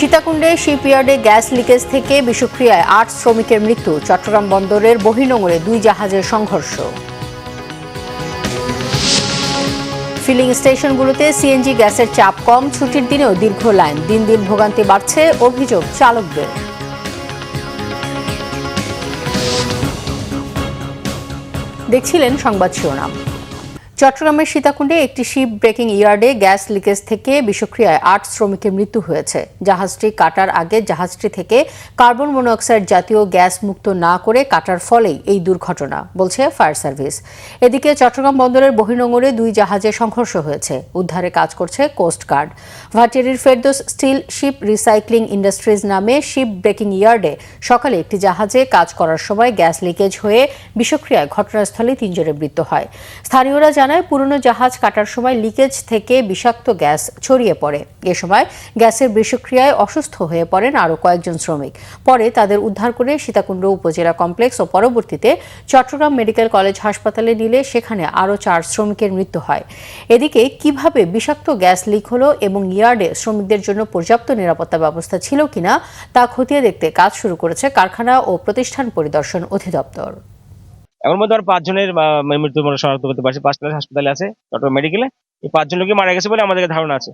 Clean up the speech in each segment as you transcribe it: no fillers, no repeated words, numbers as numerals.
সীতাকুণ্ডে শিপইয়ার্ডে gas leakage থেকে বিষক্রিয়ায় ৮ শ্রমিকের মৃত্যু। চট্টগ্রাম বন্দরের বহির্নোঙরে ২ জাহাজের সংঘর্ষ। ফিলিং স্টেশনগুলোতে সিএনজি গ্যাসের চাপ কম, ছুটির দিনেও দীর্ঘ লাইন। দিন দিন ভোগান্তি বাড়ছে, অভিযোগ চালকদের। দেখছিলেন সংবাদ শিরোনাম। চট্টগ্রামের সীতাকুণ্ডে একটি শিপ ব্রেকিং ইয়ার্ডে গ্যাস লিকেজ থেকে বিষক্রিয়ায় ৮ শ্রমিকের মৃত্যু হয়েছে। জাহাজটি কাটার আগে জাহাজটি থেকে কার্বন মনোক্সাইড জাতীয় গ্যাস মুক্ত না করে কাটার ফলেই এই দুর্ঘটনা, বলছে ফায়ার সার্ভিস। এদিকে চট্টগ্রাম বন্দরের বহির্নোঙরে ২ জাহাজে সংঘর্ষ হয়েছে। উদ্ধারে কাজ করছে কোস্ট গার্ড। ভাটিয়ারির Ferdous Steel Ship Recycling Industries নামে শিপ ব্রেকিং ইয়ার্ডে সকালে একটি জাহাজে কাজ করার সময় গ্যাস লিকেজ হয়ে বিষক্রিয়ায় ঘটনাস্থলে ৩ জনের মৃত্যু হয়। স্থানীয়রা পুরনো জাহাজ কাটার সময় লিকেজ থেকে বিষাক্ত গ্যাস ছড়িয়ে পড়ে। এ সময় গ্যাসের বিষক্রিয়ায় অসুস্থ হয়ে পড়েন আরও কয়েকজন শ্রমিক। পরে তাদের উদ্ধার করে সীতাকুণ্ড উপজেলা কমপ্লেক্স ও পরবর্তীতে চট্টগ্রাম মেডিকেল কলেজ হাসপাতালে নিলে সেখানে আরও ৪ শ্রমিকের মৃত্যু হয়। এদিকে কিভাবে বিষাক্ত গ্যাস লিক হলো এবং ইয়ার্ডে শ্রমিকদের জন্য পর্যাপ্ত নিরাপত্তা ব্যবস্থা ছিল কিনা তা খতিয়ে দেখতে কাজ শুরু করেছে কারখানা ও প্রতিষ্ঠান পরিদর্শন অধিদপ্তর। এর মধ্যে আর 5 জনের মৃত্যু শনাক্ত করতে পারছি। 5টা হাসপাতালে আছে, চট্টগ্রাম মেডিকেলে। এই 5 জন লোকই মারা গেছে বলে আমাদের ধারণা আছে।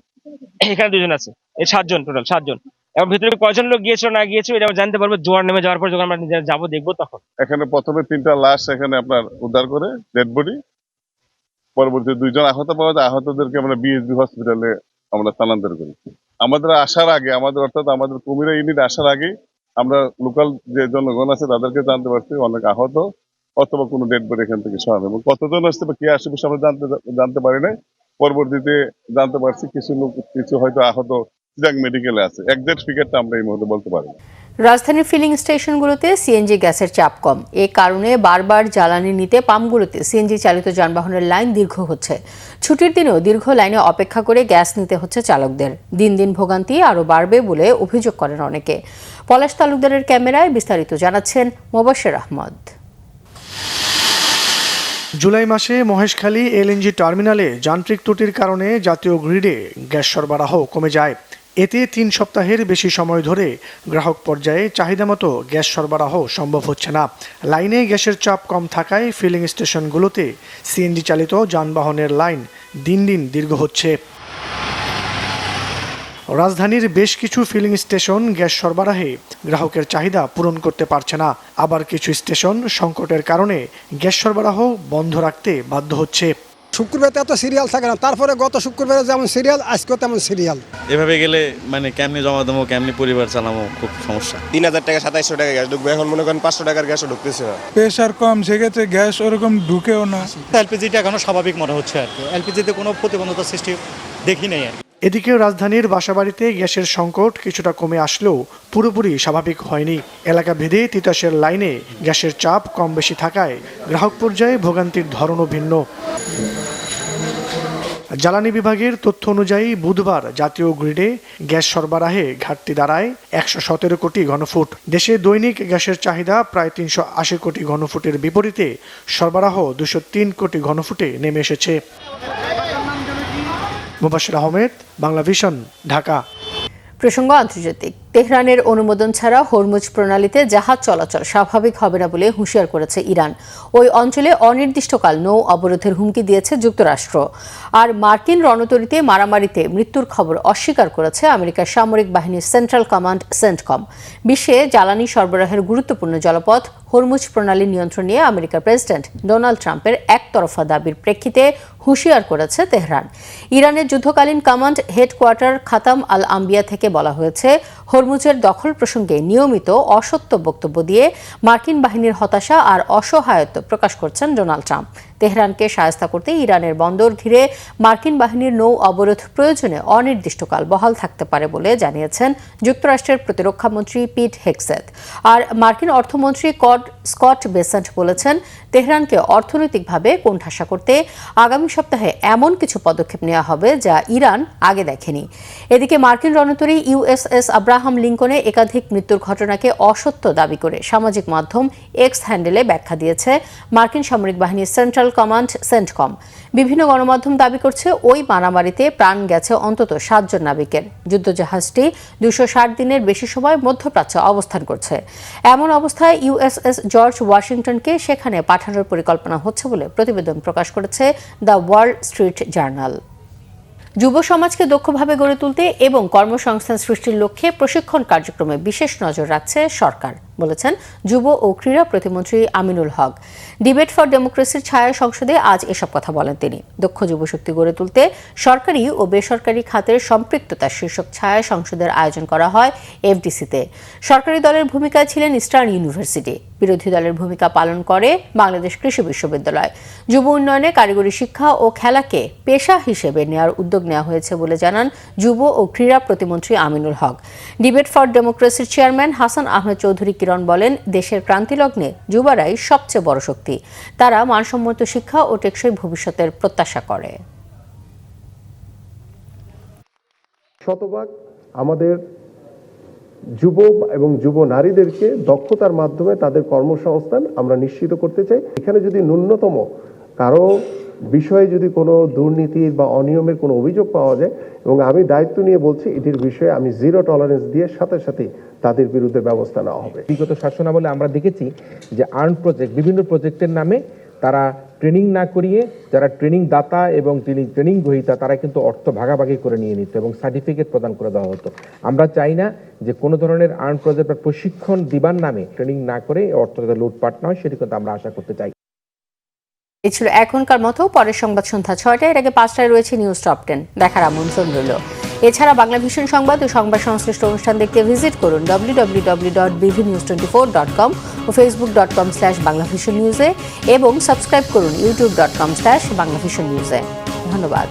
এখানে 2 জন আছে, এই 7 জন টোটাল 7 জন। এবং ভিতরে কয়জন লোক গিয়েছিল না গিয়েছিল এটা আমরা জানতে পারবো জোয়ার নেমে যাওয়ার পর, যখন আমরা যাবো দেখবো তখন। এখানে প্রথমে 3টা লাশ এখানে আপনার উদ্ধার করে ডেড বডি, পরবর্তী 2 জন আহত পাওয়া যায়। আহতদেরকে আমরা বিএসবি হসপিটালে আমরা স্থানান্তর করি। আমাদের আসার আগে, অর্থাৎ আমাদের কুমিরা ইউনিট আসার আগে আমরা লোকাল যে জনগণ আছে তাদেরকে জানতে পারছি অনেক আহত অথবা কোনো ডেড বডি এখান থেকে সরানো, এবং কতজন আসছে বা কে আসবে আমরা জানতে পারি নাই। পরবর্তীতে জানতে পারছি কিছু হয়তো আহত চিটাগাং মেডিকেলে আছে। এক্সাক্ট ফিগারটা আমরা এই মুহূর্তে বলতে পারি না। রাজধানীর ফিলিং স্টেশনগুলোতে সিএনজি গ্যাসের চাপ কম। এ কারণে বারবার জ্বালানি নিতে পাম্পগুলোতে সিএনজি চালিত যানবাহনের লাইন দীর্ঘ হচ্ছে। ছুটির দিনেও দীর্ঘ লাইনে অপেক্ষা করে গ্যাস নিতে হচ্ছে চালকদের। দিন দিন ভোগান্তি আরও বাড়বে বলে অভিযোগ করেন অনেকে। পলাশ তালুকদারের ক্যামেরায় বিস্তারিত জানাচ্ছেন মোবাশ্বের আহমদ। জুলাই মাসে মহেশখালী এলএনজি টার্মিনালে যান্ত্রিক ত্রুটির কারণে জাতীয় গ্রিডে গ্যাস সরবরাহ কমে যায়। এতে 3 সপ্তাহের বেশি সময় ধরে গ্রাহক পর্যায়ে চাহিদামতো গ্যাস সরবরাহ সম্ভব হচ্ছে না। লাইনে গ্যাসের চাপ কম থাকায় ফিলিং স্টেশনগুলোতে সিএনজি চালিত যানবাহনের লাইন দিন দিন দীর্ঘ হচ্ছে। রাজধানীর বেশ কিছু ফিলিং স্টেশন গ্যাস সরবরাহে গ্রাহকের চাহিদা পূরণ করতে পারছে না। আবার কিছু স্টেশন সংকটের কারণে গ্যাস সরবরাহ বন্ধ রাখতে বাধ্য হচ্ছে। শুক্রবারে এত সিরিয়াল থাকে না, তারপরে গত শুক্রবারে যেমন সিরিয়াল, আজকেও তেমন সিরিয়াল। এভাবে গেলে কেমনি জমা দেবো, কেমনি পরিবার চালাবো, খুব সমস্যা। 3000 টাকা 2700 টাকা গ্যাস ঢুকবে, এখন মনে করেন 500 টাকার গ্যাসও ঢুকতেছে না। প্রেশার কম, সেক্ষেত্রে গ্যাস ওরকম ঢুকেও না। এলপিজিটা এখনো স্বাভাবিক মনে হচ্ছে আর কি। এলপিজিতে কোনো প্রতিবন্ধকতা সৃষ্টি দেখি নাই আর কি। এদিকে রাজধানীর বাসাবাড়িতে গ্যাসের সংকট কিছুটা কমে আসলেও পুরোপুরি স্বাভাবিক হয়নি। এলাকা ভেদে তিতাসের লাইনে গ্যাসের চাপ কম বেশি থাকায় গ্রাহক পর্যায়ে ভোগান্তির ধরনও ভিন্ন। জ্বালানি বিভাগের তথ্য অনুযায়ী বুধবার জাতীয় গ্রিডে গ্যাস সরবরাহে ঘাটতি দাঁড়ায় 117 কোটি ঘনফুট। দেশে দৈনিক গ্যাসের চাহিদা প্রায় 380 কোটি ঘনফুটের বিপরীতে সরবরাহ 203 কোটি ঘনফুটে নেমে এসেছে। মোবাশ্বের আহমেদ, বাংলা ভিশন, ঢাকা। প্রসঙ্গ আন্তর্জাতিক। তেহরানের অনুমোদন ছাড়া হরমুজ প্রণালীতে জাহাজ চলাচল স্বাভাবিক হবে না বলে হুঁশিয়ার করেছে ইরান। ওই অঞ্চলে অনির্দিষ্টকাল নৌ অবরোধের হুমকি দিয়েছে যুক্তরাষ্ট্র। আর মার্কিন রণতরীতে মারামারিতে মৃত্যুর খবর অস্বীকার করেছে আমেরিকার সামরিক বাহিনীর সেন্ট্রাল কমান্ড সেন্টকম। বিশ্বে জ্বালানি সরবরাহের গুরুত্বপূর্ণ জলপথ হরমুজ প্রণালী নিয়ন্ত্রণ নিয়ে আমেরিকার প্রেসিডেন্ট ডোনাল্ড ট্রাম্পের একতরফা দাবির প্রেক্ষিতে হুঁশিয়ার করেছে তেহরান। ইরানের যুদ্ধকালীন কমান্ড হেডকোয়ার্টার খাতাম আল আম্বিয়া থেকে বলা হয়েছে, হরমুজের দখল প্রসঙ্গে নিয়মিত অসত্য বক্তব্য দিয়ে মার্কিন বাহিনীর হতাশা আর অসহায়ত্ব প্রকাশ করছেন ডোনাল্ড ট্রাম্প। তেহরানকে শায়েস্তা করতে ইরানের বন্দর ঘিরে মার্কিন বাহিনীর নৌ অবরোধ প্রয়োজনে অনির্দিষ্টকাল বহাল থাকতে পারে বলে জানিয়েছেন যুক্তরাষ্ট্রের প্রতিরক্ষামন্ত্রী পিট হেগসেথ। আর মার্কিন অর্থমন্ত্রী স্কট বেসেন্ট বলেছেন, তেহরানকে অর্থনৈতিকভাবে কোণঠাসা করতে আগামী সপ্তাহে এমন কিছু পদক্ষেপ নেওয়া হবে যা ইরান আগে দেখেনি। এদিকে মার্কিন রণতরী ইউএসএস আব্রাহাম লিঙ্কনে একাধিক মৃত্যুর ঘটনাকে অসত্য দাবি করে সামাজিক মাধ্যম এক্স হ্যান্ডেলে ব্যাখ্যা দিয়েছে মার্কিন সামরিক বাহিনীর সেন্ট্রাল সেন্ট্রাল কমান্ড সেন্টকম। বিভিন্ন গণমাধ্যম দাবি করছে ওই মারামারিতে প্রাণ গেছে অন্তত 7 জন নাবিকের। যুদ্ধজাহাজটি 260 দিনের বেশি সময় মধ্যপ্রাচ্যে অবস্থান করছে। এমন অবস্থায় ইউএসএস জর্জ ওয়াশিংটনকে সেখানে পাঠানোর পরিকল্পনা হচ্ছে বলে প্রতিবেদন প্রকাশ করেছে দ্য ওয়াল স্ট্রিট জার্নাল। যুব সমাজকে দক্ষভাবে গড়ে তুলতে এবং কর্মসংস্থান সৃষ্টির লক্ষ্যে প্রশিক্ষণ কার্যক্রমে বিশেষ নজর রাখছে সরকার, বলেছেন যুব ও ক্রীড়া প্রতিমন্ত্রী আমিনুল হক। ডিবেট ফর ডেমোক্রেসির ছায়া সংসদে আজ এসব কথা বলেন তিনি। দক্ষ যুবশক্তি গড়ে তুলতে সরকারি ও বেসরকারি খাতের সম্পৃক্ততা শীর্ষক ছায়া সংসদের আয়োজন করা হয় এফডিসিতে। সরকারি দলের ভূমিকায় ছিলেন ইস্টার্ন ইউনিভার্সিটি, বিরোধী দলের ভূমিকা পালন করে বাংলাদেশ কৃষি বিশ্ববিদ্যালয়। যুব উন্নয়নে কারিগরি শিক্ষা ও খেলাকে পেশা হিসেবে নেওয়ার উদ্যোগ নেওয়া হয়েছে বলে জানান যুব ও ক্রীড়া প্রতিমন্ত্রী আমিনুল হক। ডিবেট ফর ডেমোক্রেসির চেয়ারম্যান হাসান আহমেদ চৌধুরী কিরণ বলেন, দেশের ক্রান্তিলগ্নে যুবারাই সবচেয়ে বড় শক্তি। তারা মানসম্মত শিক্ষা ও টেকসই ভবিষ্যতের প্রত্যাশা করে। শতভাগ আমাদের যুব এবং যুব নারীদেরকে দক্ষতার মাধ্যমে তাদের কর্মসংস্থান আমরা নিশ্চিত করতে চাই। এখানে যদি ন্যূনতম কারো বিষয়ে যদি কোনো দুর্নীতির বা অনিয়মের কোনো অভিযোগ পাওয়া যায়, এবং আমি দায়িত্ব নিয়ে বলছি এটির বিষয়ে আমি জিরো টলারেন্স দিয়ে সাথে সাথে তাদের বিরুদ্ধে ব্যবস্থা নেওয়া হবে। বিগত শাসনামলে আমরা দেখেছি যে আর্ন প্রজেক্ট, বিভিন্ন প্রজেক্টের নামে তারা ট্রেনিং না করিয়ে যারা ট্রেনিং দাতা এবং ট্রেনিং গ্রহীতা তারা কিন্তু অর্থ ভাগাভাগি করে নিয়ে নিত এবং সার্টিফিকেট প্রদান করে দেওয়া হতো। আমরা চাই না যে কোনো ধরনের আর্ন প্রজেক্ট বা প্রশিক্ষণ দিবার নামে ট্রেনিং না করে অর্থ যাতে লুটপাট না হয়, সেটি কিন্তু আমরা আশা করতে চাই। এই ছিল এখনকার মতো। পরের সংবাদ সন্ধ্যা 6টায়, এর আগে 5টায় রয়েছে নিউজ টপ 10 দেখার আমন্ত্রণ রইল। এছাড়া বাংলা ভিশন সংবাদ ও সংবাদ সংশ্লিষ্ট অনুষ্ঠান দেখতে ভিজিট করুন www.bvnews24.com ও facebook.com/banglavisionnews এবং সাবস্ক্রাইব করুন youtube.com/banglavisionnews। ধন্যবাদ।